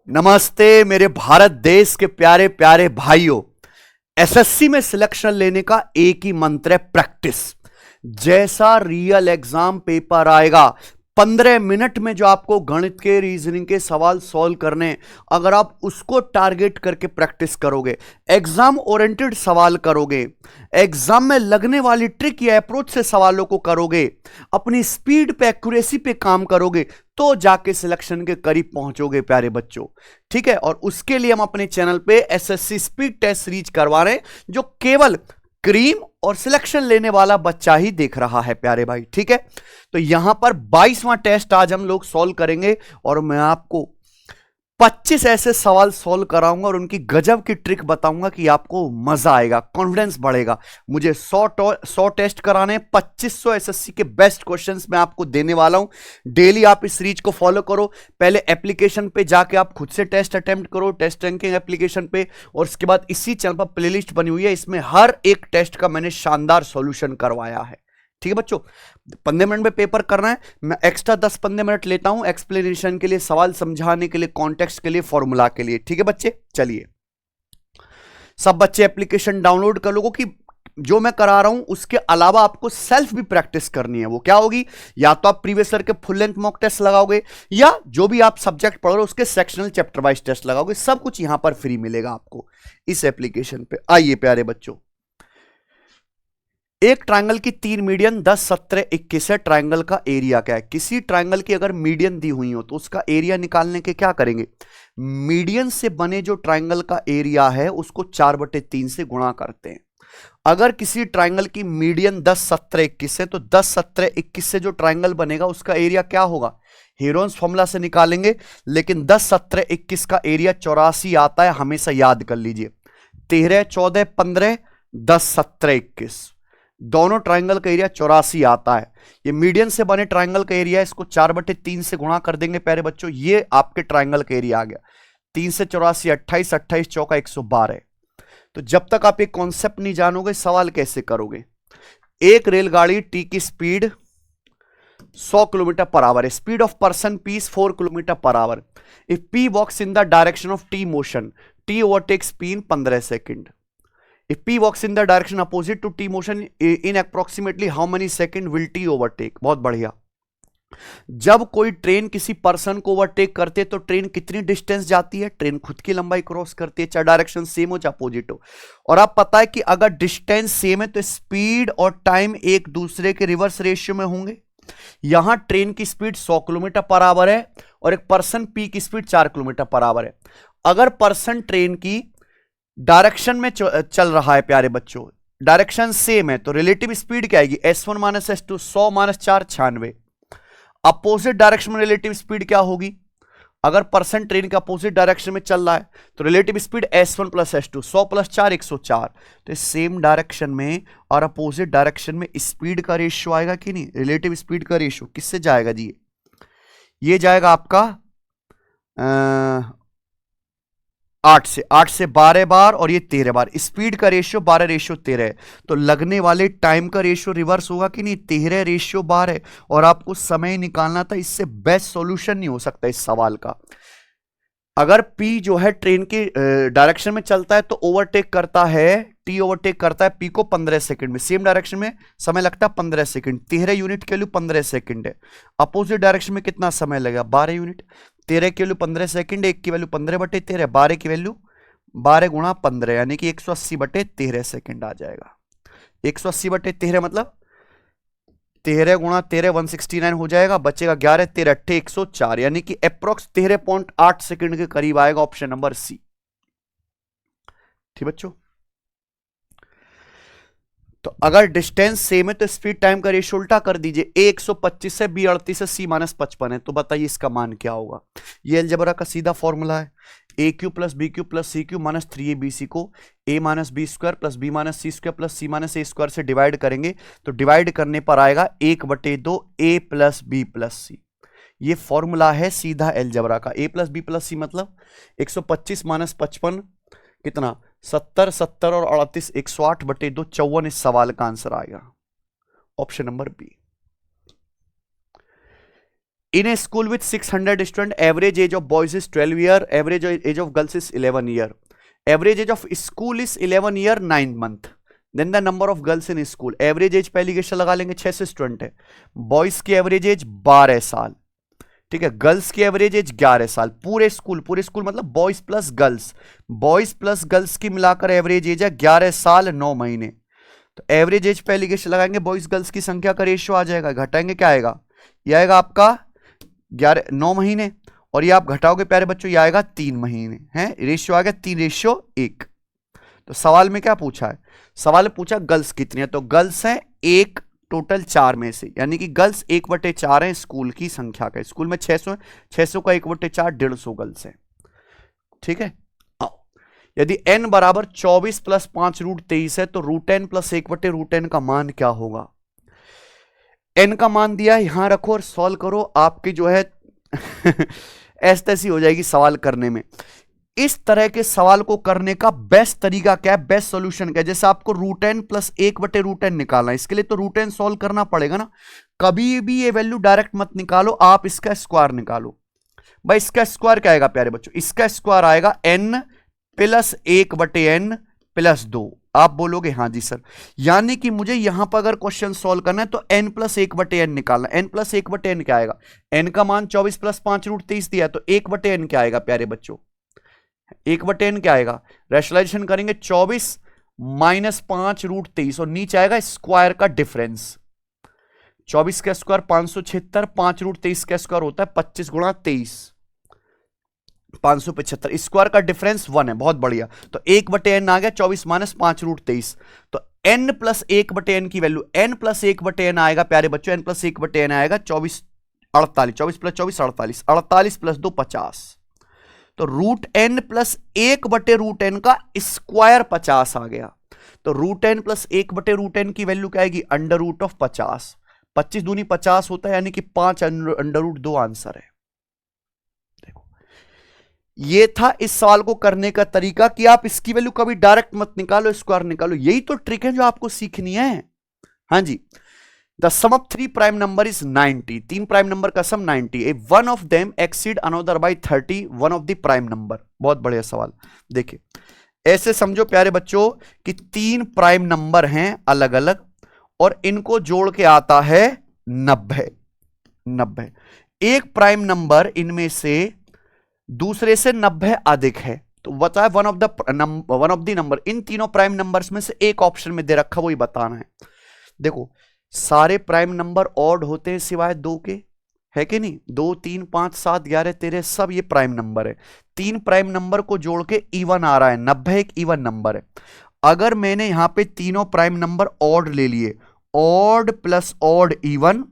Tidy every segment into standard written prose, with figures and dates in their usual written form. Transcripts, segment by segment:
नमस्ते मेरे भारत देश के प्यारे प्यारे भाइयों। एसएससी में सिलेक्शन लेने का एक ही मंत्र है, प्रैक्टिस। जैसा रियल एग्जाम पेपर आएगा 15 मिनट में जो आपको गणित के रीजनिंग के सवाल सॉल्व करने, अगर आप उसको टारगेट करके प्रैक्टिस करोगे, एग्जाम ओरिएंटेड सवाल करोगे, एग्जाम में लगने वाली ट्रिक या अप्रोच से सवालों को करोगे, अपनी स्पीड पे एक्यूरेसी पे काम करोगे, तो जाके सिलेक्शन के करीब पहुंचोगे प्यारे बच्चों। ठीक है, और उसके लिए हम अपने चैनल पे एसएससी स्पीड टेस्ट सीरीज करवा रहे हैं, जो केवल क्रीम और सिलेक्शन लेने वाला बच्चा ही देख रहा है प्यारे भाई। ठीक है, तो यहां पर 22वां टेस्ट आज हम लोग सॉल्व करेंगे और मैं आपको 25 ऐसे सवाल सॉल्व कराऊंगा और उनकी गजब की ट्रिक बताऊंगा कि आपको मजा आएगा, कॉन्फिडेंस बढ़ेगा। मुझे 100 टेस्ट कराने, 2500 एसएससी के बेस्ट क्वेश्चंस मैं आपको देने वाला हूं। डेली आप इस सीरीज को फॉलो करो। पहले एप्लीकेशन पे जाके आप खुद से टेस्ट अटेम्प्ट करो, टेस्ट रैंकिंग एप्लीकेशन पे, और उसके बाद इसी चैनल पर प्लेलिस्ट बनी हुई है, इसमें हर एक टेस्ट का मैंने शानदार सॉल्यूशन करवाया है। ठीक है बच्चों, 15 मिनट में पेपर करना है। मैं एक्स्ट्रा 10-15 मिनट लेता हूं एक्सप्लेनेशन के लिए, सवाल समझाने के लिए, कॉन्टेक्स्ट के लिए, फॉर्मूला के लिए। ठीक है बच्चे, चलिए सब बच्चे एप्लीकेशन डाउनलोड कर लो कि जो मैं करा रहा हूं उसके अलावा आपको सेल्फ भी प्रैक्टिस करनी है। वो क्या होगी, या तो आप प्रीवियस ईयर के फुल लेंथ मॉक टेस्ट लगाओगे, या जो भी आप सब्जेक्ट पढ़ रहे हो उसके सेक्शनल चैप्टर वाइज टेस्ट लगाओगे। सब कुछ यहां पर फ्री मिलेगा आपको इस एप्लीकेशन पे। आइए प्यारे बच्चों, एक ट्रायंगल की 3 मीडियन 10, 17, 21 है। ट्रायंगल का एरिया क्या है? किसी ट्रायंगल की अगर मीडियन दी हुई हो तो उसका एरिया निकालने के क्या करेंगे, मीडियन से बने जो ट्रायंगल का एरिया है उसको 4/3 से गुणा करते हैं। अगर किसी ट्रायंगल की मीडियन 10, 17, 21 है तो 10, 17, 21 से जो ट्रायंगल बनेगा उसका एरिया क्या होगा, हीरोन्स फॉर्मूला से निकालेंगे। लेकिन 10, 17, 21 का एरिया 84 आता है, हमेशा याद कर लीजिए। 13, 14, 15, 10, 17, 21 दोनों ट्रायंगल का एरिया 84 आता है। ये मीडियन से बने ट्रायंगल का एरिया है, इसको 4/3 से गुणा कर देंगे प्यारे बच्चों। ये आपके ट्रायंगल का एरिया आ गया। 3 से 84 28, 28 चौका 112। तो जब तक आप ये कॉन्सेप्ट नहीं जानोगे सवाल कैसे करोगे। एक रेलगाड़ी टी की स्पीड 100 किलोमीटर पर आवर है। Speed of person P is 4 kilometre per hour. If P walks in the direction of T motion, T overtakes P in 15 second. If P walks in the direction opposite to T motion in approximately how many second will T overtake? बहुत बढ़िया। जब कोई train किसी person को overtake करते है तो train कितनी डिस्टेंस जाती है, ट्रेन खुद की लंबाई क्रॉस करती है, चाहे डायरेक्शन सेम हो चाहे अपोजिट हो। और आप पता है कि अगर डिस्टेंस सेम है तो स्पीड और टाइम एक दूसरे के रिवर्स रेशियो में होंगे। यहां ट्रेन की स्पीड 100 किलोमीटर पर आवर है और एक पर्सन पी की स्पीड 4 किलोमीटर पर आवर है। अगर पर्सन ट्रेन की डायरेक्शन में चल रहा है प्यारे बच्चों, डायरेक्शन सेम है, तो रिलेटिव स्पीड क्या आएगी, S1 - S2, 100 - 4 96। अपोजिट डायरेक्शन में रिलेटिव स्पीड क्या होगी, अगर पर्सन ट्रेन के अपोजिट डायरेक्शन में चल रहा है तो रिलेटिव स्पीड S1 + S2, 100 + 4 104। तो सेम डायरेक्शन में और अपोजिट डायरेक्शन में स्पीड का रेशियो आएगा कि नहीं, रिलेटिव स्पीड का रेशियो किससे जाएगा जी, ये जाएगा आपका 8 से 12 बार और ये 13 बार। स्पीड का रेशियो 12/13 है, तो लगने वाले टाइम का रेशियो रिवर्स होगा कि नहीं, 13/12 है। और आपको समय निकालना था, इससे बेस्ट सॉल्यूशन नहीं हो सकता इस सवाल का। अगर P जो है ट्रेन की डायरेक्शन में चलता है तो ओवरटेक करता है, T ओवरटेक करता है P को 15 सेकंड में। सेम डायरेक्शन में समय लगता है 15 सेकंड। 13 यूनिट की वैल्यू 15 सेकंड है। अपोजिट डायरेक्शन में कितना समय लगेगा, 12 यूनिट। 13 की वैल्यू 15 सेकंड, 1 की वैल्यू 15/13, 12 की वैल्यू 12 × 15 यानी कि 180/13 सेकंड आ जाएगा। 180/13 मतलब 13 × 13 169 हो जाएगा, बचेगा 11, 13 8 104 यानी कि अप्रोक्स 13.8 सेकंड के करीब आएगा। Option number C. ठीक बच्चों, तो अगर डिस्टेंस सेम है तो स्पीड टाइम का रेशियो उल्टा कर दीजिए। A 125 है, B 38 है, C -55 है, तो बताइए इसका मान क्या होगा। ये अलजेब्रा का सीधा फॉर्मूला है। AQ + BQ + CQ - 3ABC को A - B² + B - C² + C - A² से डिवाइड करेंगे तो डिवाइड करने पर आएगा 1/2 A + B + C। ये फॉर्मूला है सीधा अलजेब्रा का। A + B + C मतलब 125 - 55 कितना, 70, 70 और 38 108/2 54 इस सवाल का आंसर आएगा। Option number B. In a school with 600 student, average age of boys is 12 year, average age of girls is 11 year, average age of school is 11 year 9 month, then the number of girls in school, average age पहली guess लगा लेंगे 6 से student है, boys की average age 12 साल, ठीक है, girls की एवरेज एज 11 साल, पूरे स्कूल मतलब बॉयज प्लस गर्ल्स की मिलाकर एवरेज एज है 11 साल 9 महीने। तो एवरेज एज पहली गेस्ट लगाएंगे, बॉयज गर्ल्स की संख्या का रेशियो आ जाएगा, घटाएंगे क्या आएगा, यह आएगा आपका 9 महीने, और ये आप घटाओगे प्यारे बच्चों, ये आएगा 3 महीने, है रेशियो आ गया 3:1। तो सवाल में क्या पूछा है, सवाल में पूछा गर्ल्स कितनी है, तो गर्ल्स है 1 टोटल 4 में से, यानी कि गर्ल्स 1/4 है स्कूल की संख्या का, स्कूल में 600 है, 600 का 1/4 150 गर्ल्स है, ठीक है। यदि n बराबर 24 + 5 √23 है तो √n + 1/√n का मान क्या होगा। n का मान दिया यहां रखो और सॉल्व करो, आपकी जो है ऐसी तैसी हो जाएगी सवाल करने में। इस तरह के सवाल को करने का बेस्ट तरीका क्या है, बेस्ट सॉल्यूशन क्या है, जैसे आपको √n + 1/√n निकालना है, इसके लिए तो √n सॉल्व करना पड़ेगा ना, कभी भी ये वैल्यू डायरेक्ट मत निकालो, आप इसका स्क्वायर निकालो। भाई इसका स्क्वायर क्या आएगा प्यारे बच्चों, इसका स्क्वायर आएगा n + 1/n + 2। आप बोलोगे हाँ जी सर, यानी कि मुझे यहां पर अगर क्वेश्चन सॉल्व करना है तो n + 1/n निकालना, n + 1/n क्या आएगा, n का मान 24 + 5 √23 दिया, तो 1/n क्या आएगा प्यारे बच्चों, 1/n क्या आएगा, रैशनलाइजेशन करेंगे 24 - 5 √23 और नीचे आएगा स्क्वायर का डिफरेंस, 24 का स्क्वायर 576, 5 √23 का स्क्वायर होता है 25 × 23 575, स्क्वायर का डिफरेंस 1 है, बहुत बढ़िया। तो 1/n आ गया 24 - 5 √23, तो n + 1/n की वैल्यू, n + 1/n आएगा प्यारे बच्चों, n + 1/n आएगा 24 48, 24 + 24 48, 48 + 2 50, तो √n + 1/√n का स्क्वायर 50 आ गया, तो √n + 1/√n की वैल्यू क्या आएगी, √50, 25 दूनी 50 होता है, यानी कि 5 √2 आंसर है। ये था इस सवाल को करने का तरीका कि आप इसकी वैल्यू कभी डायरेक्ट मत निकालो, स्क्वायर निकालो, यही तो ट्रिक है जो आपको सीखनी है। हाँ जी, the sum of 3 prime number is 90, 3 prime number का sum 90, a one of them exceed another by 30 one of the prime number. बहुत बढ़िया सवाल, देखिए ऐसे समझो प्यारे बच्चों कि 3 प्राइम नंबर हैं अलग अलग और इनको जोड़ के आता है 90। एक प्राइम नंबर इनमें से दूसरे से 90 अधिक है, तो बताया वन ऑफ द नंबर, इन तीनों प्राइम नंबर्स में से एक ऑप्शन में दे रखा, वही बताना है। देखो सारे प्राइम नंबर ऑड होते हैं सिवाय 2 के, है कि नहीं, 2 3 5 7 11 13 सब ये प्राइम नंबर है। 3 प्राइम नंबर को जोड़ के इवन आ रहा है, 90 एक इवन नंबर है। अगर मैंने यहां पे तीनों प्राइम नंबर ऑड ले लिए, ऑड प्लस ऑड इवन,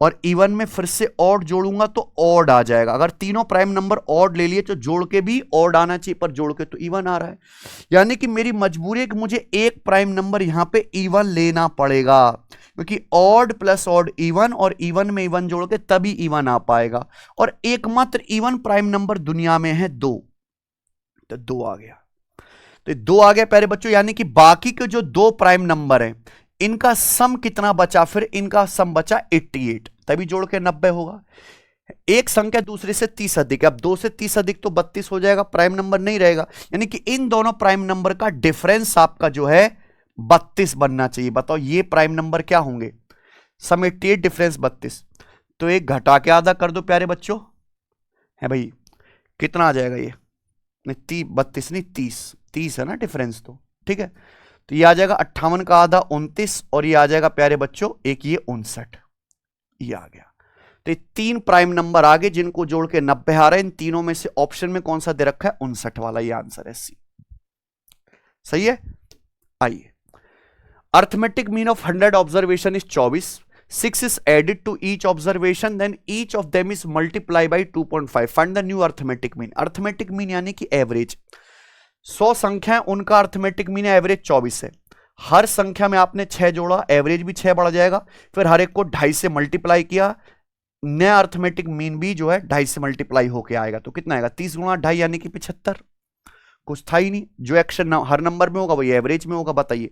और इवन में फिर से ऑड जोड़ूंगा तो ऑड आ जाएगा। अगर तीनों प्राइम नंबर ऑड ले लिए तो जोड़ के भी ऑड आना चाहिए, पर जोड़ के तो इवन आ रहा है, यानी कि मेरी मजबूरी है कि मुझे एक प्राइम नंबर यहां पे इवन लेना पड़ेगा, क्योंकि ऑड प्लस ऑड इवन और इवन में इवन जोड़ के तभी इवन आ पाएगा, और एकमात्र इवन प्राइम नंबर दुनिया में है 2, तो 2 आ गया। तो 2 आ गया प्यारे बच्चों, यानी कि बाकी के जो 2 प्राइम नंबर है इनका सम कितना बचा, फिर इनका सम बचा 88, तभी जोड़ के 90 होगा। एक संख्या दूसरे से 30 अधिक, अब 2 से 30 अधिक तो 32 हो जाएगा, प्राइम नंबर नहीं रहेगा, यानी कि इन दोनों प्राइम नंबर का डिफरेंस आपका जो है 32 बनना चाहिए। बताओ ये प्राइम नंबर क्या होंगे, सम 88 डिफरेंस 32, तो एक घटा के आधा कर दो प्यारे बच्चों, है भाई कितना आ जाएगा ये, नहीं 32 नहीं 30 है ना डिफरेंस, तो ठीक है, तो ये आ जाएगा 58 का आधा 29, और ये आ जाएगा प्यारे बच्चों एक ये 59, ये आ गया। तो ये 3 प्राइम नंबर आ गए जिनको जोड़ के 90 आ रहे हैं, इन तीनों में से ऑप्शन में कौन सा दे रखा है, 59 वाला, ये आंसर है सी। सही है। आइए, arithmetic mean of 100 observation is 24, 6 is added to each observation, then each of them is multiplied by 2.5. Find the new arithmetic mean. Arithmetic mean यानी कि एवरेज, 100 संख्या है उनका अर्थमेटिक मीन एवरेज 24 है, हर संख्या में आपने 6 जोड़ा, एवरेज भी 6 बढ़ जाएगा, फिर हर एक को 2.5 से मल्टीप्लाई किया, नया अर्थमेटिक मीन भी जो है 2.5 से मल्टीप्लाई होके आएगा, तो कितना आएगा 30 × 2.5 यानी कि 75। कुछ था ही नहीं। जो एक्शन हर नंबर में होगा वही एवरेज में होगा। बताइए,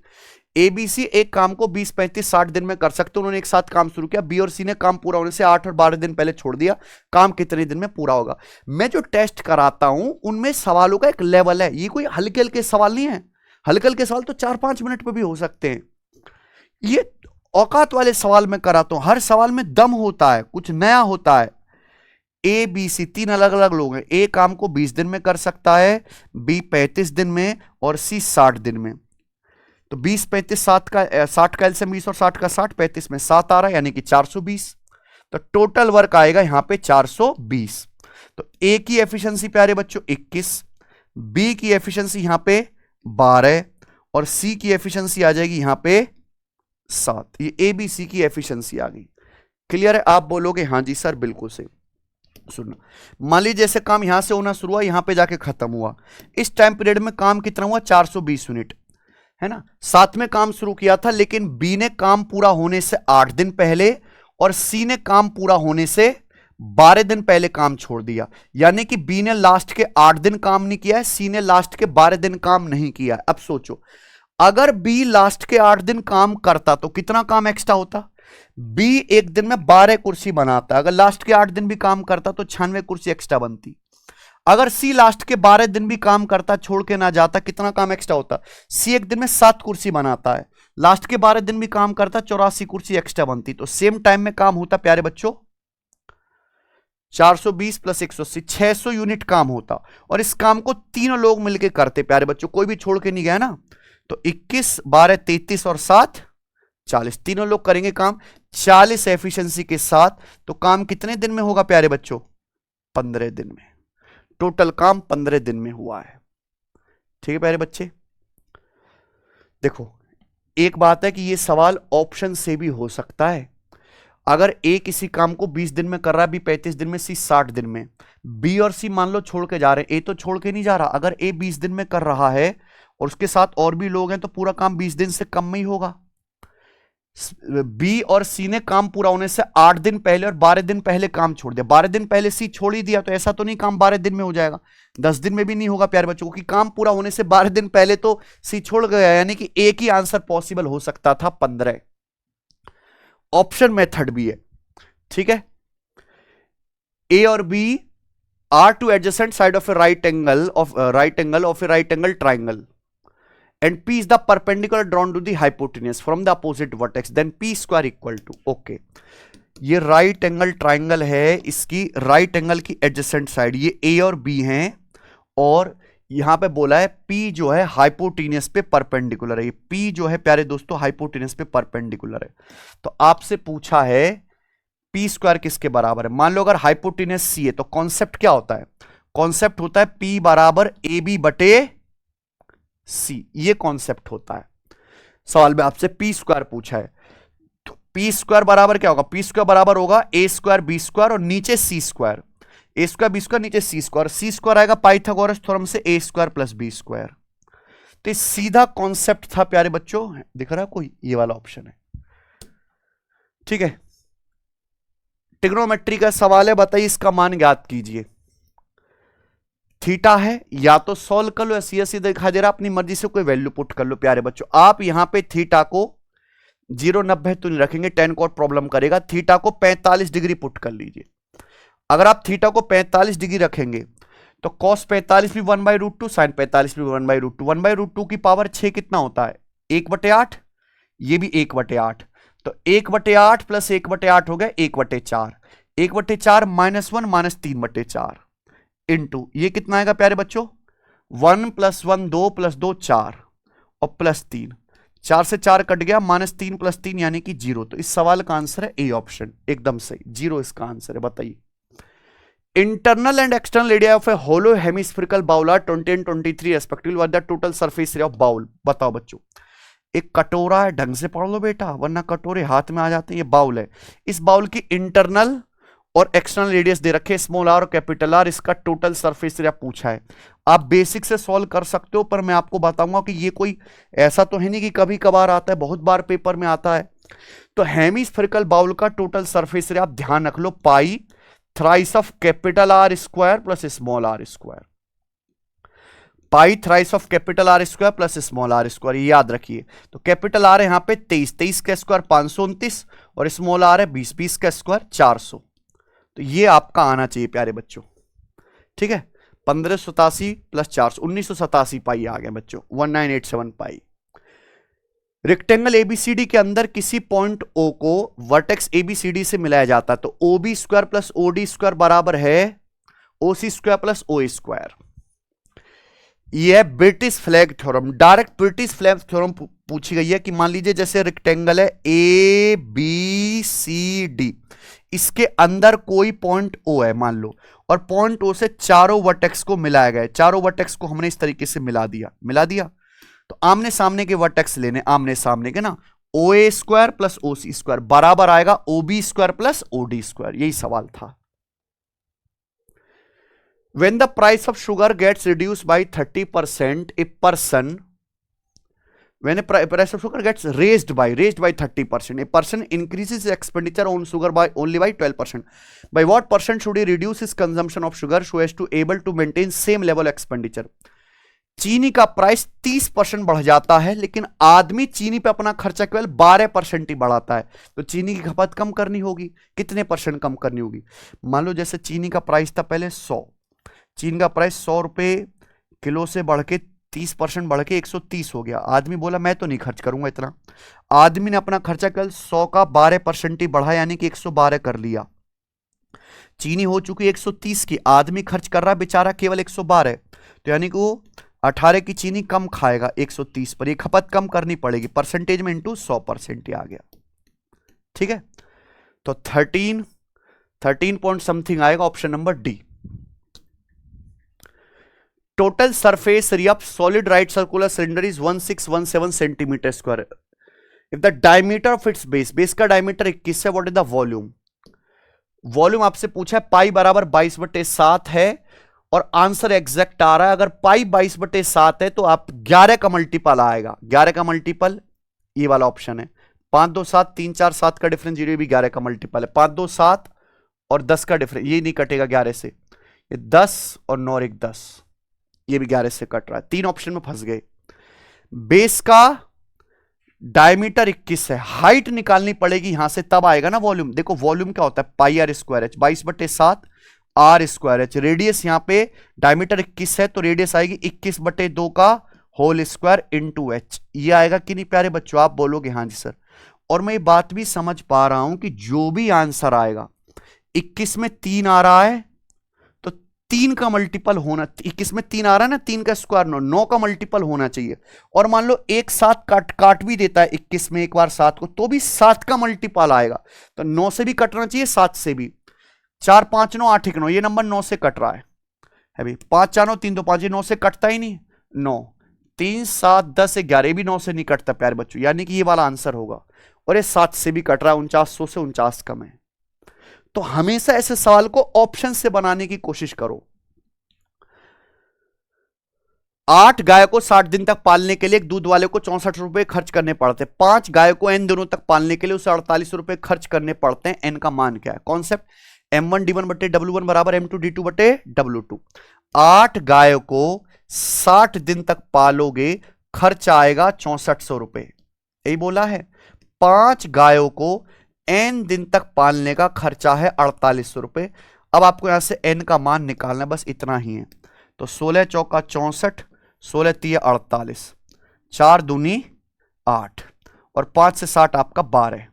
ए बी सी एक काम को 20, 35, 60 दिन में कर सकते, उन्होंने एक साथ काम शुरू किया। बी और सी ने काम पूरा होने से 8 और 12 दिन पहले छोड़ दिया, काम कितने दिन में पूरा होगा। मैं जो टेस्ट कराता हूं उनमें सवालों का एक लेवल है, ये कोई हल्के हल्के सवाल नहीं है। हल्के हल्के सवाल तो 4-5 मिनट पे भी हो सकते हैं, ये औकात वाले सवाल मैं कराता हूं। हर सवाल में दम होता है, कुछ नया होता है। ए बी सी 3 अलग अलग लोग हैं। ए काम को 20 दिन में कर सकता है, बी 35 दिन में और सी 60 दिन में। तो 20, 35, 60 का एलसीएम 20 और 60 का 60, 35 में 7 आ रहा है यानी कि 420। तो टोटल वर्क आएगा यहां पे 420। तो ए की एफिशिएंसी प्यारे बच्चों 21, बी की एफिशिएंसी यहां पे 12 और सी की एफिशिएंसी आ जाएगी यहां पे 7। ये ए बी सी की एफिशिएंसी आ गई। क्लियर है? आप बोलोगे हां जी सर बिल्कुल सही। सुनना, मान लीजिए जैसे काम यहां से होना शुरू हुआ, यहां पे जाके खत्म हुआ, इस टाइम पीरियड में काम कितना हुआ? 420 यूनिट, है ना। साथ में काम शुरू किया था, लेकिन बी ने काम पूरा होने से 8 दिन पहले और सी ने काम पूरा होने से 12 दिन पहले काम छोड़ दिया। यानी कि बी ने लास्ट के 8 दिन काम नहीं किया है, सी ने लास्ट के 12 दिन काम नहीं किया है। अब सोचो, अगर बी लास्ट के 8 दिन काम करता तो कितना काम एक्स्ट्रा होता? बी एक दिन में 12 कुर्सी बनाता, अगर लास्ट के 8 दिन भी काम करता तो 96 कुर्सी एक्स्ट्रा बनती। अगर सी लास्ट के 12 दिन भी काम करता, छोड़ के ना जाता, कितना काम एक्स्ट्रा होता? सी एक दिन में 7 कुर्सी बनाता है, लास्ट के 12 दिन भी काम करता, 84 कुर्सी एक्स्ट्रा बनती। तो सेम टाइम में काम होता प्यारे बच्चों 420 प्लस 180, 600 यूनिट काम होता। और इस काम को तीनों लोग मिलकर करते प्यारे बच्चों, कोई भी छोड़ के नहीं गया ना। तो 21, 12, 33 और 7, 40, तीनों लोग करेंगे काम 40 एफिशिएंसी के साथ। तो काम कितने दिन में होगा प्यारे बच्चों? 15 दिन में। टोटल काम 15 दिन में हुआ है। ठीक है प्यारे बच्चे। देखो, एक बात है कि यह सवाल ऑप्शन से भी हो सकता है। अगर ए किसी काम को 20 दिन में कर रहा है, बी 35 दिन में, सी 60 दिन में, बी और सी मान लो छोड़ के जा रहे हैं, ए तो छोड़ के नहीं जा रहा। अगर ए 20 दिन में कर रहा है और उसके साथ और भी लोग हैं तो पूरा काम 20 दिन से कम में ही होगा। बी और सी ने काम पूरा होने से 8 दिन पहले और 12 दिन पहले काम छोड़ दिया। 12 दिन पहले सी छोड़ ही दिया तो ऐसा तो नहीं काम 12 दिन में हो जाएगा, 10 दिन में भी नहीं होगा प्यारे बच्चों, कि काम पूरा होने से 12 दिन पहले तो सी छोड़ गया। यानी कि एक ही आंसर पॉसिबल हो सकता था 15। ऑप्शन मेथड भी है। ठीक है। ए और B are two adjacent side of a right angle of a right angle triangle and P is the perpendicular drawn to the hypotenuse from the opposite vertex, then P square equal to, okay, ये right angle triangle है, इसकी right angle की adjacent side ये A और B हैं, और यहां पे बोला है P जो है हाइपोटेनियस पे परपेंडिकुलर है। ये P जो है प्यारे दोस्तों हाइपोटेनियस पे परपेंडिकुलर है। तो आपसे पूछा है P स्क्वायर किसके बराबर है। मान लो अगर हाइपोटेनियस C है तो कॉन्सेप्ट क्या होता है? कॉन्सेप्ट होता है P बराबर AB बटे सी, ये कॉन्सेप्ट होता है। सवाल में आपसे पी स्क्वायर पूछा है तो पी स्क्वायर बराबर क्या होगा? पी स्क्वायर बराबर होगा ए स्क्वायर बी स्क्वायर और नीचे सी स्क्वायर, ए स्क्वायर बी स्क्वायर नीचे सी स्क्वायर, सी स्क्वायर आएगा पाइथागोरस थ्योरम से ए स्क्वायर प्लस बी स्क्वायर। तो सीधा कॉन्सेप्ट था प्यारे बच्चों, दिख रहा है कोई? ये वाला ऑप्शन है। ठीक है। ट्रिग्नोमेट्री का सवाल है, बताइए इसका मान ज्ञात कीजिए। थीटा है, या तो सॉल्व कर लो या सीधा दिखा दे रहा, अपनी मर्जी से कोई वैल्यू पुट कर लो प्यारे बच्चों। आप यहां पे थीटा को 0,90 तो नहीं रखेंगे, 10 कोड प्रॉब्लम करेगा। थीटा को 45 डिग्री पुट कर लीजिए। अगर आप थीटा को 45 डिग्री रखेंगे तो कॉस 45 भी 1/√2, साइन 45 भी 1/√2। 1/√2 की पावर 6 कितना होता है? 1/8। ये भी 1/8, तो 1/8 प्लस 1/8 हो गया 1/4। 1/4 -1 -3/4 इंटू ये कितना आएगा प्यारे बच्चों? 1 + 1 2 + 2 4 और प्लस 3, 4 से 4 कट गया, -3 + 3 यानी कि 0। तो इस सवाल का आंसर है ए ऑप्शन, एकदम सही, 0 इसका आंसर है। बताइए, internal and external area of a hollow hemispherical bowl are 20 and 23 respectively, what the total surface area of bowl. बताओ बच्चों, एक कटोरा है, ढंग से पढ़ लो बेटा वरना कटोरे हाथ में आ जाते हैं। ये बाउल है, इस बाउल की इंटरनल और एक्सटर्नल रेडियस दे रखे, स्मॉल आर और कैपिटल आर, इसका टोटल सरफेस एरिया पूछा है। आप बेसिक से सॉल्व कर सकते हो, पर मैं आपको बताऊंगा कि ये कोई ऐसा तो है नहीं कि कभी कभार आता है, बहुत बार पेपर में आता है। तो हेमिस्फेरिकल बाउल का टोटल सरफेस एरिया आप ध्यान रख लो, pi thrice of capital R square plus small R square. Pi thrice of capital R square plus small R square, याद रखिए। तो कैपिटल आर है यहां पे 23, 23 का स्क्वायर 529 और स्मॉल आर है 20, 20 का स्क्वायर 400। तो ये आपका आना चाहिए प्यारे बच्चों, ठीक है। 1587 प्लस 400 1987 पाई आ गया बच्चों, 1987 पाई। रेक्टेंगल एबीसीडी के अंदर किसी पॉइंट ओ को वर्टेक्स एबीसीडी से मिलाया जाता है, तो ओबी स्क्वायर प्लस ओडी स्क्वायर बराबर है ओसी स्क्वायर प्लस ओ स्क्वायर। यह British flag theorem, direct British flag theorem पूछी गई है कि मान लीजिए जैसे रेक्टेंगल है ए बी सी डी, इसके अंदर कोई पॉइंट ओ है मान लो, और पॉइंट ओ से चारों वर्टेक्स को मिलाया गया, चारों वर्टेक्स को हमने इस तरीके से मिला दिया। तो आमने सामने के वर्टेक्स लेने, आमने सामने के ना, O A square plus O C square बराबर आएगा O B square plus O D square, यही सवाल था। When the price of sugar gets reduced by 30%, a person, when a price of sugar gets raised by 30%, a person increases his expenditure on sugar by only by 12%. By what percent should he reduce his consumption of sugar so as to able to maintain same level expenditure? चीनी का price 30% बढ़ जाता है, लेकिन आदमी चीनी पे अपना खर्चा केवल 12% ही बढ़ाता है, तो चीनी की खपत कम करनी होगी। कितने परसेंट कम करनी होगी? मान लो जैसे चीनी का प्राइस था पहले 100, चीनी का प्राइस 100 रुपए किलो से बढ़ के 30% बढ़ के 130 हो गया। आदमी बोला मैं तो नहीं खर्च करूंगा इतना, आदमी ने अपना खर्चा केवल 100 का 12% ही बढ़ा, यानी कि 112 कर लिया। चीनी हो चुकी 130 की, आदमी खर्च कर रहा बेचारा केवल 112, तो यानी कि वो 18 की चीनी कम खाएगा 130 पर, ये खपत कम करनी पड़ेगी, परसेंटेज में इंटू 100% ही आ गया, ठीक है। तो 13 पॉइंट समथिंग आएगा, option number D. Total surface area of solid right circular cylinder is 1617 centimetre square. If the diameter of its base का डायमीटर 21 है, what is the volume? Volume आपसे पूछा है पाई बराबर 22/7 है, और आंसर एग्जैक्ट आ रहा है। अगर पाई 22/7 है तो आप 11 का मल्टीपल आएगा, 11 का मल्टीपल ये वाला ऑप्शन है। 5 2 7 3 4 7 का डिफरेंस 0, भी 11 का मल्टीपल है। 5 2 7 और 10 का डिफरेंस, ये नहीं कटेगा 11 से, ये 10 और 9 1 10, ये भी 11 से कट रहा है। 3 ऑप्शन में फंस गए। बेस का डायमीटर 21 है, हाइट निकालनी पड़ेगी यहां से, तब आएगा ना वॉल्यूम। देखो वॉल्यूम क्या होता है, pi R square H, 22/7 R square H. Radius यहां पे डायमीटर 21 है, तो रेडियस आएगी 21/2 का होल स्क्वायर इंटू एच। ये आएगा कि नहीं प्यारे बच्चों? आप बोलोगे हाँ जी सर। और मैं ये बात भी समझ पा रहा हूं कि जो भी आंसर आएगा, 21 में 3 आ रहा है तो 3 का मल्टीपल होना, 21 में 3 आ रहा है ना, 3 का स्क्वायर 9 का मल्टीपल होना चाहिए। और मान लो एक साथ काट भी देता है 21 में एक बार 7 को, तो भी 7 का मल्टीपल आएगा। तो 9 से भी कटना चाहिए, 7 से भी। 4 5 9 8 1 9, ये नंबर 9 से कट रहा है भाई। 5 4 9 3 2 5, ये 9 से कटता ही नहीं। 9 3 7 10 11 भी 9 से नहीं कटता प्यारे बच्चों, यानी कि ये वाला आंसर होगा। और ये 7 से भी कट रहा है, 4900 से 49 कम है। तो हमेशा ऐसे सवाल को ऑप्शन से बनाने की कोशिश करो। 8 गाय को 60 दिन तक पालने के लिए एक दूध वाले को 64 रुपए खर्च करने पड़ते हैं। 5 गाय को n दिनों तक पालने के लिए उसे 48 रुपए खर्च करने पड़ते हैं। n का मान क्या है? कॉन्सेप्ट m1 d1 बटे w1 बराबर m2 d2 बटे w2। 8 गाय को 60 दिन तक पालोगे, खर्च आएगा 6400 रुपए, यही बोला है। 5 गायों को n दिन तक पालने का खर्चा है 4800 रुपए। अब आपको यहां से n का मान निकालना, बस इतना ही है। तो 16 चौका 64, 16 तिया 48, 4 दूनी 8 और 5 से 60 आपका 12,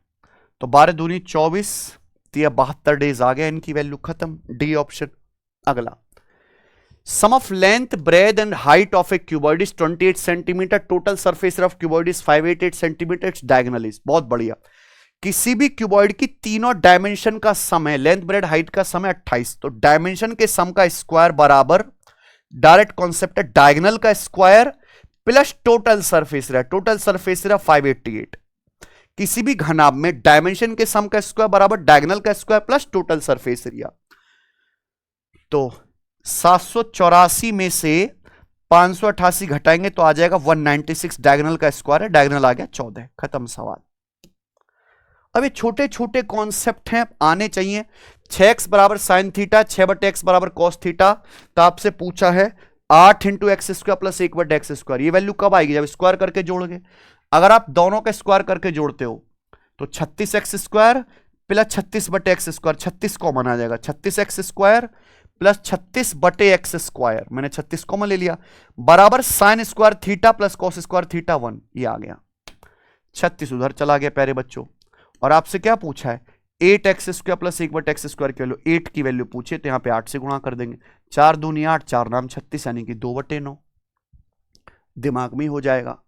तो 12 दूनी 24, तिया 72 डेज आ गया, इनकी वैल्यू खत्म। D option. अगला, sum of length breadth and height of a cuboid is 28 centimetre, total surface of cuboid is 588 centimetre, its diagonal is. बहुत बढ़िया। किसी भी क्यूबॉइड की तीनों डायमेंशन का सम है, लेंथ ब्रेथ हाइट का सम है 28, तो डायमेंशन के सम का स्क्वायर बराबर, डायरेक्ट कॉन्सेप्ट है, डायगोनल का square plus total surface area. Total surface area 588। किसी भी घनाभ में डायमेंशन के सम का स्क्वायर बराबर डायगोनल का square plus total surface area. तो 784 में से 588 घटाएंगे तो आ जाएगा 196, डायगोनल का स्क्वायर है, डायगोनल आ गया 14। खत्म सवाल। अब ये छोटे छोटे कॉन्सेप्ट हैं, आने चाहिए। 6x बराबर साइन थीटा, 6/x बराबर कॉस थीटा। तो आपसे पूछा है 8 into x square plus 1/x²। ये वैल्यू कब आएगी? जब स्क्वायर करके जोड़ोगे। अगर आप दोनों का स्क्वायर करके जोड़ते हो तो 36x² प्लस 36/x², 36 कॉमन आ जाएगा, 36x² प्लस 36/x², मैंने 36 कॉमन ले लिया, बराबर sin square theta plus cos square theta 1। ये आ गया 36 उधर चला गया प्यारे बच्चों। और आपसे क्या पूछा है? 8x² प्लस 1/x² की वैल्यू, 8 की वैल्यू पूछे तो यहां पे 8 से गुणा कर देंगे। 4 दूनी 8, 4 नाम 36, यानी कि 2/9 दिमाग में हो जाएगा।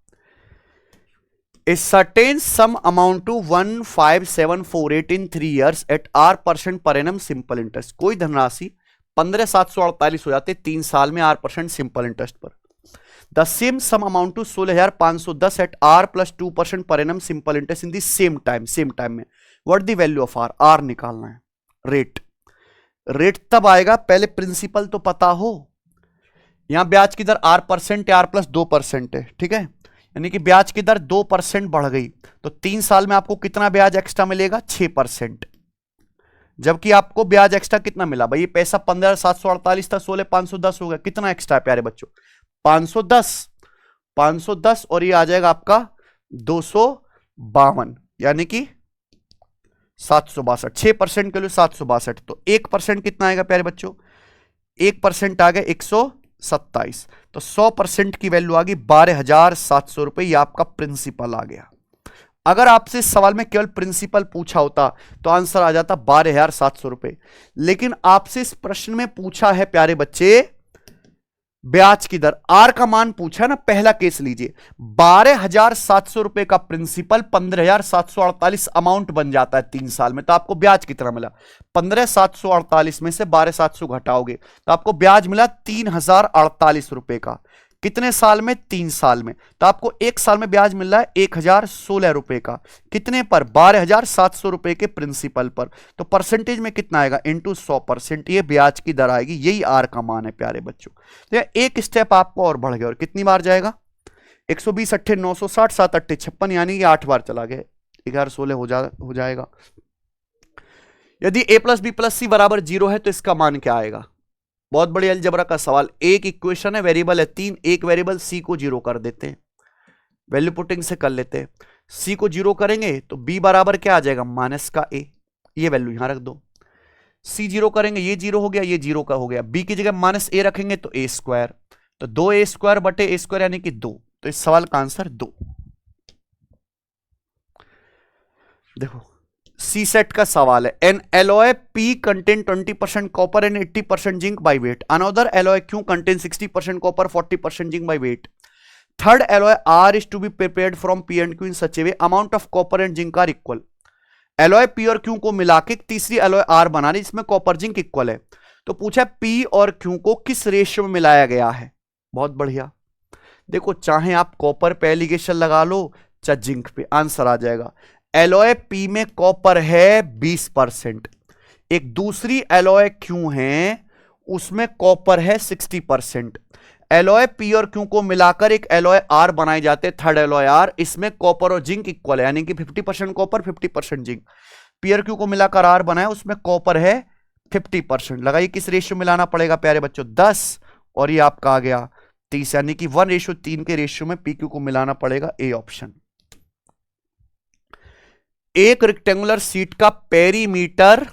A certain sum amount to 15748 in 3 years at R% per annum simple interest। कोई धनराशि 15,748 हो जाते 3 साल में R% सिंपल इंटरेस्ट पर। The same sum amount to 16,510 at R plus 2% per annum simple interest in the same time में। What the value of R? R निकालना है। रेट तब आएगा, पहले प्रिंसिपल तो पता हो। यहां ब्याज की दर R% या R प्लस 2% है, ठीक है, यानी कि ब्याज की दर 2% बढ़ गई तो 3 साल में आपको कितना ब्याज एक्स्ट्रा मिलेगा? 6%। जबकि आपको ब्याज एक्स्ट्रा कितना मिला भाई? ये पैसा 15,748 था, 16,510 हो गया, कितना एक्स्ट्रा है प्यारे बच्चों? 510 और ये आ जाएगा आपका 252, यानी कि 762। 6% के लिए 762, तो 1% कितना आएगा प्यारे बच्चों? 1% आ गया 127, तो 100% की वैल्यू आ गई 12,700 रुपए। ये आपका प्रिंसिपल आ गया। अगर आपसे इस सवाल में केवल प्रिंसिपल पूछा होता तो आंसर आ जाता 12,700 रुपए, लेकिन आपसे इस प्रश्न में पूछा है प्यारे बच्चे ब्याज की दर, आर का मान पूछा है ना। पहला केस लीजिए, 12,700 रुपए का प्रिंसिपल 15,748 अमाउंट बन जाता है 3 साल में, तो आपको ब्याज कितना मिला? 15,748 में से 12,700 घटाओगे तो आपको ब्याज मिला 3,048 रुपए का। कितने साल में? 3 साल में। तो आपको 1 साल में ब्याज मिल रहा है 1,016 रुपए का। कितने पर? 12,700 रुपए के प्रिंसिपल पर। तो परसेंटेज में कितना आएगा? इनटू 100%, ये ब्याज की दर आएगी। यही आर का मान है प्यारे बच्चों। तो एक स्टेप आपको और बढ़ गया, और कितनी बार जाएगा? 120 8 960 7 8 56, यानी कि 8 बार चला गया, 1116 हो जाएगा। यदि a प्लस बी प्लस सी बराबर 0 है तो इसका मान क्या आएगा? बहुत बड़ी अलजेब्रा का सवाल। एक इक्वेशन है, वेरिएबल है 3, एक वेरिएबल c को 0 कर देते हैं, वैल्यू पुटिंग से कर लेते हैं। c को 0 करेंगे तो b बराबर क्या आ जाएगा? माइनस का a, ये वैल्यू यहां रख दो। c 0 करेंगे, ये 0 हो गया, ये 0 का हो गया। b की जगह माइनस a रखेंगे तो a², तो 2a² बटे a² यानी कि 2। तो इस सवाल का आंसर 2। देखो सी सेट का सवाल है। An alloy P contain 20% copper and 80% zinc by weight. Another alloy Q contain 60% copper 40% zinc by weight. Third alloy R is to be prepared from P and Q in such a way amount of copper and zinc are equal. Alloy P और Q को मिला के तीसरी alloy are बना रही जिसमें copper zinc equal है। तो पूछा पी और क्यू को किस रेशियो में मिलाया गया है। बहुत बढ़िया। देखो चाहे आप कॉपर पे एलिगेशन लगा लो चाहे जिंक पे, आंसर आ जाएगा। एलॉय पी में कॉपर है 20%, एक दूसरी एलॉय क्यू है उसमें कॉपर है 60%। एलॉय पी और क्यू को मिलाकर एक एलॉय आर बनाए जाते, थर्ड एलॉय आर, इसमें कॉपर और जिंक इक्वल है, यानी कि 50% कॉपर 50% जिंक। पी और क्यू को मिलाकर आर बनाया, उसमें कॉपर है 50%। लगाइए किस रेशियो मिलाना पड़ेगा प्यारे बच्चों? 10, और ये आपका आ गया 30, यानी कि 1:3 के रेशियो में पी क्यू को मिलाना पड़ेगा, ए ऑप्शन। एक रेक्टेंगुलर सीट का पेरीमीटर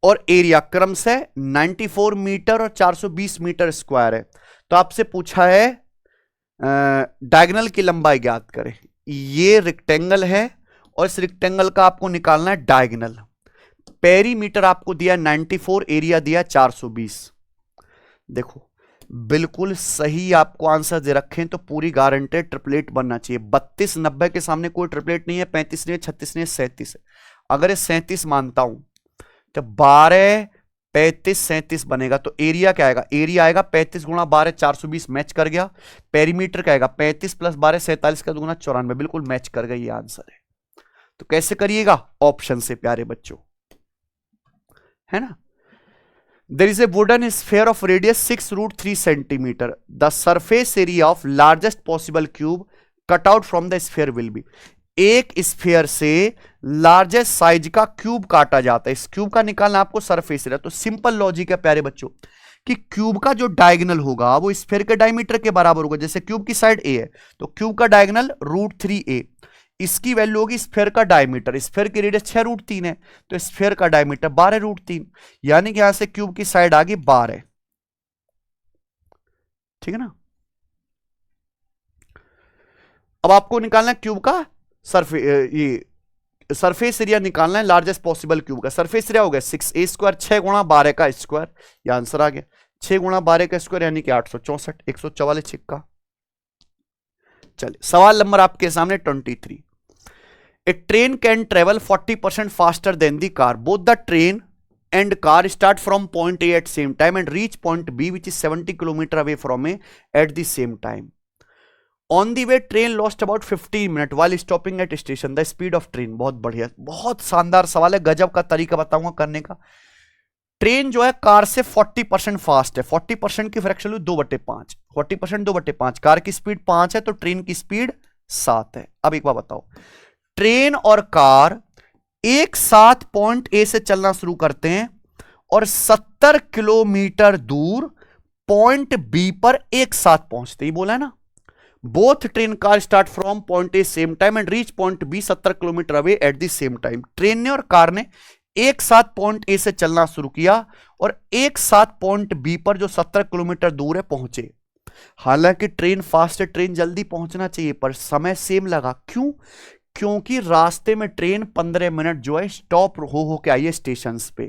और एरिया क्रमशः 94 मीटर और 420 मीटर स्क्वायर है। तो आपसे पूछा है डायगोनल की लंबाई ज्ञात करें। ये रेक्टेंगल है और इस रेक्टेंगल का आपको निकालना है डायगोनल। पेरीमीटर आपको दिया 94, एरिया दिया 420। देखो बिल्कुल सही आपको आंसर दे रखे हैं तो पूरी गारंटी ट्रिपलेट बनना चाहिए। 32 90 के सामने कोई ट्रिपलेट नहीं है, 35 नहीं है, 36 नहीं है, 37 है। अगर ये 37 मानता हूं तो 12 35 37 बनेगा, तो एरिया क्या आएगा? एरिया आएगा 35 गुणा 12 420, मैच कर गया। पेरीमीटर क्या आएगा? 35 प्लस 12 47 का दुगुना 94, बिल्कुल मैच कर गया, ये आंसर है। तो कैसे करिएगा? ऑप्शन से प्यारे बच्चों, है ना। There is a wooden sphere of radius 6√3 centimeter. The surface area of largest possible cube cut out from the sphere will be. एक स्फीयर से लार्जेस्ट साइज का क्यूब काटा जाता है, इस क्यूब का निकालना आपको सरफेस एरिया। तो सिंपल लॉजिक है प्यारे बच्चों कि क्यूब का जो डायगोनल होगा वो स्फीयर के डायमीटर के बराबर होगा। जैसे क्यूब की साइड ए है तो क्यूब का डायगोनल √3a, इसकी वैल्यू होगी स्फीयर का डायमीटर, स्फीयर की रेडियस 6√3 है तो स्फीयर का डायमीटर 12√3, यानी कि यहां से क्यूब की साइड आ गई 12। ठीक है ना। अब आपको निकालना है क्यूब का सरफेस एरिया निकालना है, लार्जेस्ट पॉसिबल क्यूब का। सरफेस एरिया हो गया 6a², 6 गुणा 12 का स्क्वायर, यह आंसर आ गया 6 गुणा 12 का स्क्वायर यानी कि 864, 144 छिक्का। चलिए सवाल नंबर आपके सामने 23। A train can travel 40% faster than the car, both the train and car start from point A at same time and reach point B which is 70 kilometer away from A at the same time. On the way train lost about 15 minutes while stopping at station. The speed of train. बहुत बढ़िया, बहुत शानदार सवाल है, गजब का तरीका बताऊंगा करने का। ट्रेन जो है कार से 40% फास्ट है, 40% की फ्रैक्शन 2/5, 40% 2/5, कार की स्पीड 5 है तो ट्रेन की स्पीड 7 है। अब एक बार बताओ, ट्रेन और कार एक साथ पॉइंट ए से चलना शुरू करते हैं और 70 किलोमीटर दूर पॉइंट बी पर एक साथ पहुंचते ही, बोला है ना। Both train car start from point A same time and reach point B 70 kilometre away at the same time. Train ने और कार ने एक साथ पॉइंट ए से चलना शुरू किया और एक साथ पॉइंट बी पर जो 70 किलोमीटर दूर है पहुंचे। हालांकि ट्रेन फास्ट है, ट्रेन जल्दी पहुंचना चाहिए, पर समय सेम लगा। क्यों? क्योंकि रास्ते में ट्रेन 15 मिनट जो है स्टॉप हो के आई है स्टेशन पे।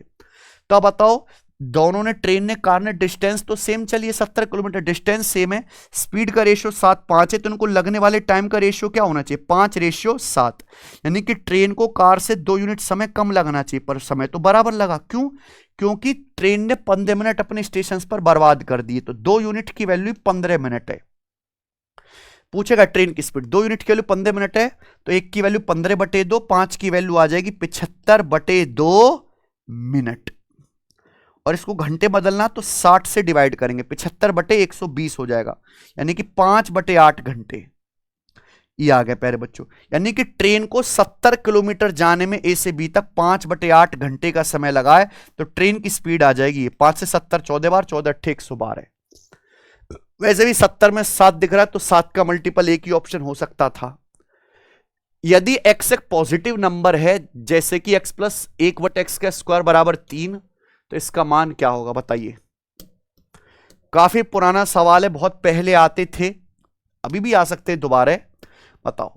तो अब बताओ, दोनों ने, ट्रेन ने कार ने, डिस्टेंस तो सेम चलिए 70 किलोमीटर, डिस्टेंस सेम है, स्पीड का रेशियो 7:5 है, तो उनको लगने वाले टाइम का रेशियो क्या होना चाहिए? 5:7, यानी कि ट्रेन को कार से 2 यूनिट समय कम लगना चाहिए, पर समय तो बराबर लगा। क्यों? क्योंकि ट्रेन ने 15 मिनट अपने स्टेशन पर बर्बाद कर दिए, तो 2 यूनिट की वैल्यू 15 मिनट है। पूछेगा ट्रेन की स्पीड, 2 यूनिट की वैल्यू 15 मिनट है तो 1 की वैल्यू 15/2, 5 की वैल्यू आ जाएगी 75/2 मिनट। और इसको घंटे बदलना तो 60 से डिवाइड करेंगे, 75/120 हो जाएगा, यानी कि 5/8 घंटे। ये आ गया प्यारे बच्चों, यानी कि ट्रेन को 70 किलोमीटर जाने में ए से बी तक 5/8 घंटे का समय लगा है, तो ट्रेन की स्पीड आ जाएगी 5 से 70 14 बार, 14 8 112 है। वैसे भी 70 में 7 दिख रहा है तो 7 का मल्टीपल एक ही ऑप्शन हो सकता था। यदि x एक पॉजिटिव नंबर है, जैसे कि x प्लस 1/x का स्क्वायर बराबर 3, तो इसका मान क्या होगा बताइए। काफी पुराना सवाल है, बहुत पहले आते थे, अभी भी आ सकते हैं दोबारा। बताओ,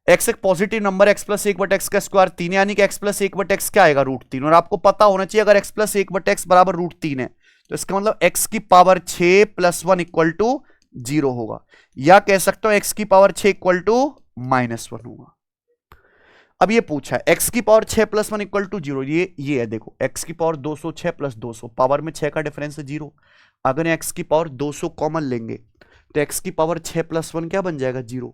x एक positive number, x plus 1/x का स्क्वायर 3, यानी कि x प्लस 1/x क्या आएगा? √3। और आपको पता होना चाहिए अगर x प्लस 1/x बराबर √3 है तो इसका मतलब x की पावर 6 + 1 = 0 होगा, या कह सकते हो x की पावर 6 = -1 होगा। अब ये पूछा है x की पावर 6 + 1 = 0, ये है, देखो x की पावर 206 + 200, पावर में 6 का डिफरेंस है 0। अगर x की पावर 200 कॉमन लेंगे तो x की पावर 6 + 1 क्या बन जाएगा? 0।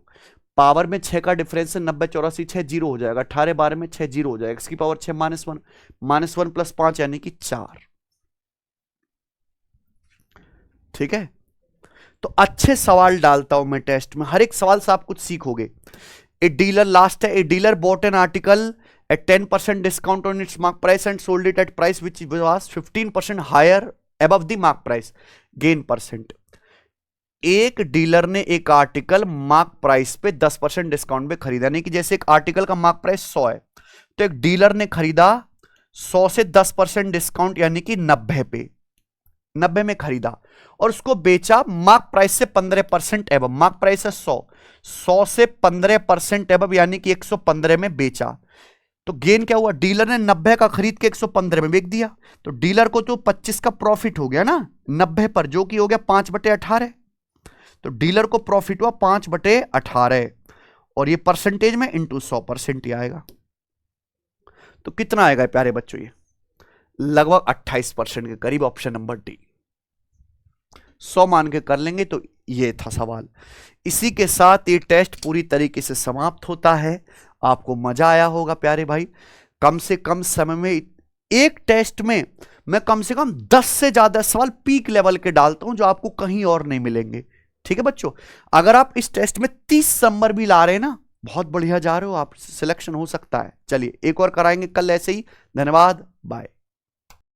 पावर में 6 का डिफरेंस है 90 84 6 0 हो जाएगा, 18 12 में 6 0 हो जाएगा, x की पावर 6 -1, -1 + 5 यानी कि 4। ठीक है, तो अच्छे सवाल डालता हूं मैं टेस्ट में, हर एक सवाल से आप कुछ सीखोगे। ए डीलर, लास्ट है, a dealer bought an article at 10% discount on its mark price and sold it at price which was 15% higher above the mark price, gain percent. एक डीलर ने एक आर्टिकल मार्क प्राइस पे 10% discount पे खरीदा, यानी कि जैसे एक आर्टिकल का मार्क प्राइस 100 है तो एक डीलर ने खरीदा 100 से 10% डिस्काउंट यानी कि 90 पे, 90 में खरीदा और उसको बेचा मार्क प्राइस से 15% एबव। मार्क प्राइस है 100, 100 से 15% एबव यानी कि 115 में बेचा, तो गेन क्या हुआ? डीलर ने 90 का खरीद के 115 में बेच दिया, तो डीलर को तो 25 का प्रॉफिट हो गया ना 90 पर, जो कि हो गया 5/18, तो डीलर को प्रॉफिट हुआ 5/18 और ये परसेंटेज में इंटू 100% ही आएगा। तो कितना आएगा प्यारे बच्चों? ये लगभग 28% के करीब, ऑप्शन नंबर डी। 100 मान के कर लेंगे तो ये था सवाल। इसी के साथ ये टेस्ट पूरी तरीके से समाप्त होता है। आपको मजा आया होगा प्यारे भाई। कम से कम समय में एक टेस्ट में मैं कम से कम 10 से ज्यादा सवाल पीक लेवल के डालता हूं जो आपको कहीं और नहीं मिलेंगे। ठीक है बच्चों, अगर आप इस टेस्ट में 30 नंबर भी ला रहे हैं ना, बहुत बढ़िया जा रहे हो, आप सिलेक्शन हो सकता है। चलिए एक और कराएंगे कल ऐसे ही। धन्यवाद, बाय।